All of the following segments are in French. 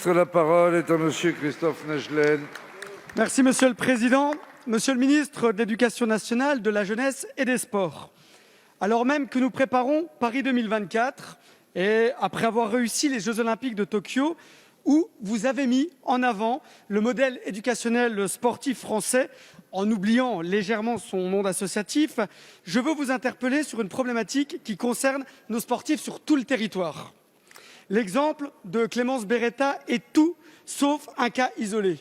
ministre. La parole est à Monsieur Christophe Naegelen. Merci Monsieur le Président. Monsieur le ministre de l'Éducation nationale, de la jeunesse et des sports, alors même que nous préparons Paris 2024 et après avoir réussi les Jeux olympiques de Tokyo, où vous avez mis en avant le modèle éducationnel sportif français, en oubliant légèrement son monde associatif, je veux vous interpeller sur une problématique qui concerne nos sportifs sur tout le territoire. L'exemple de Clémence Beretta est tout sauf un cas isolé.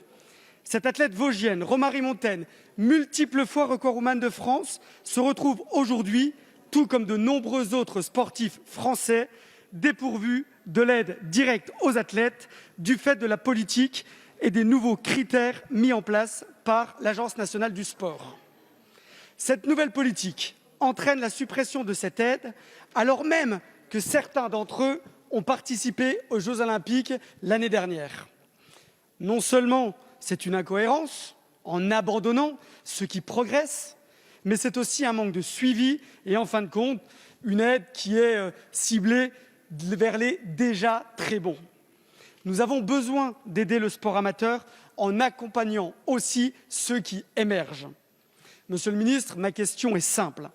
Cette athlète vosgienne, Romary Montaine, multiple fois recordwoman de France, se retrouve aujourd'hui, tout comme de nombreux autres sportifs français, dépourvus de l'aide directe aux athlètes du fait de la politique et des nouveaux critères mis en place par l'Agence nationale du sport. Cette nouvelle politique entraîne la suppression de cette aide, alors même que certains d'entre eux ont participé aux Jeux olympiques l'année dernière. Non seulement c'est une incohérence en abandonnant ceux qui progressent, mais c'est aussi un manque de suivi et en fin de compte, une aide qui est ciblée vers les déjà très bons. Nous avons besoin d'aider le sport amateur en accompagnant aussi ceux qui émergent. Monsieur le ministre, ma question est simple.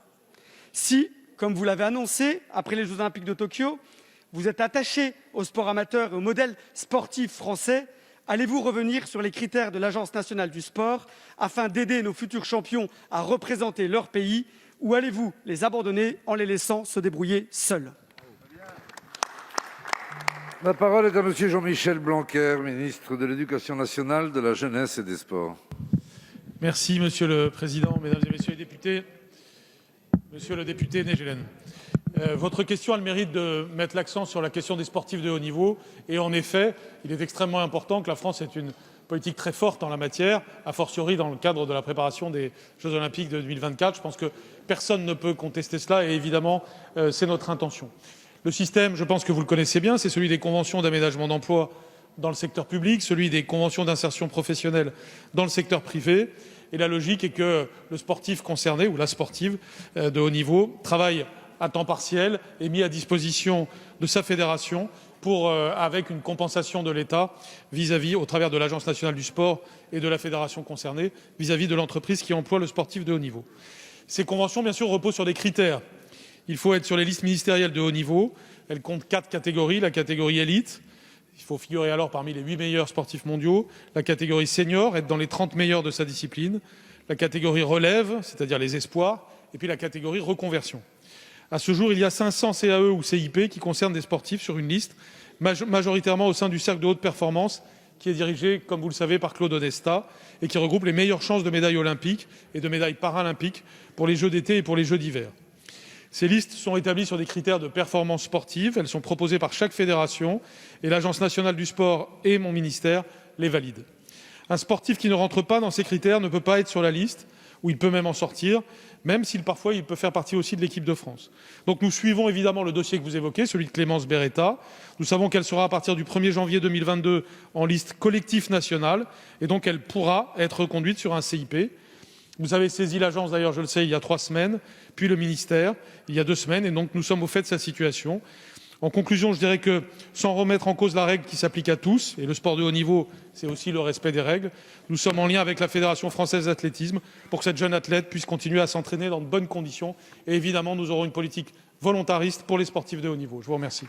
Si, comme vous l'avez annoncé après les Jeux olympiques de Tokyo, vous êtes attaché au sport amateur et au modèle sportif français, allez-vous revenir sur les critères de l'Agence nationale du sport afin d'aider nos futurs champions à représenter leur pays, ou allez-vous les abandonner en les laissant se débrouiller seuls? La parole est à Monsieur Jean-Michel Blanquer, ministre de l'Éducation nationale, de la jeunesse et des sports. Merci Monsieur le Président, Mesdames et Messieurs les députés. Monsieur le député Naegelen, votre question a le mérite de mettre l'accent sur la question des sportifs de haut niveau. Et en effet, il est extrêmement important que la France ait une politique très forte en la matière, a fortiori dans le cadre de la préparation des Jeux olympiques de 2024. Je pense que personne ne peut contester cela et évidemment, c'est notre intention. Le système, je pense que vous le connaissez bien, c'est celui des conventions d'aménagement d'emploi dans le secteur public, celui des conventions d'insertion professionnelle dans le secteur privé. Et la logique est que le sportif concerné ou la sportive de haut niveau travaille à temps partiel et mis à disposition de sa fédération avec une compensation de l'État vis-à-vis, au travers de l'Agence nationale du sport et de la fédération concernée, vis-à-vis de l'entreprise qui emploie le sportif de haut niveau. Ces conventions, bien sûr, reposent sur des critères. Il faut être sur les listes ministérielles de haut niveau. Elles comptent 4 catégories. La catégorie élite, il faut figurer alors parmi les 8 meilleurs sportifs mondiaux. La catégorie senior, être dans les 30 meilleurs de sa discipline. La catégorie relève, c'est-à-dire les espoirs. Et puis la catégorie reconversion. À ce jour, il y a 500 CAE ou CIP qui concernent des sportifs sur une liste, majoritairement au sein du cercle de haute performance, qui est dirigé, comme vous le savez, par Claude Onesta, et qui regroupe les meilleures chances de médailles olympiques et de médailles paralympiques pour les Jeux d'été et pour les Jeux d'hiver. Ces listes sont établies sur des critères de performance sportive. Elles sont proposées par chaque fédération et l'Agence nationale du sport et mon ministère les valident. Un sportif qui ne rentre pas dans ces critères ne peut pas être sur la liste, ou il peut même en sortir, même s'il parfois il peut faire partie aussi de l'équipe de France. Donc nous suivons évidemment le dossier que vous évoquez, celui de Clémence Beretta. Nous savons qu'elle sera à partir du 1er janvier 2022 en liste collectif nationale, et donc elle pourra être reconduite sur un CIP. Vous avez saisi l'agence, d'ailleurs, je le sais, il y a 3 semaines, puis le ministère, il y a 2 semaines, et donc nous sommes au fait de sa situation. En conclusion, je dirais que, sans remettre en cause la règle qui s'applique à tous, et le sport de haut niveau, c'est aussi le respect des règles, nous sommes en lien avec la Fédération française d'athlétisme pour que cette jeune athlète puisse continuer à s'entraîner dans de bonnes conditions. Et évidemment, nous aurons une politique volontariste pour les sportifs de haut niveau. Je vous remercie.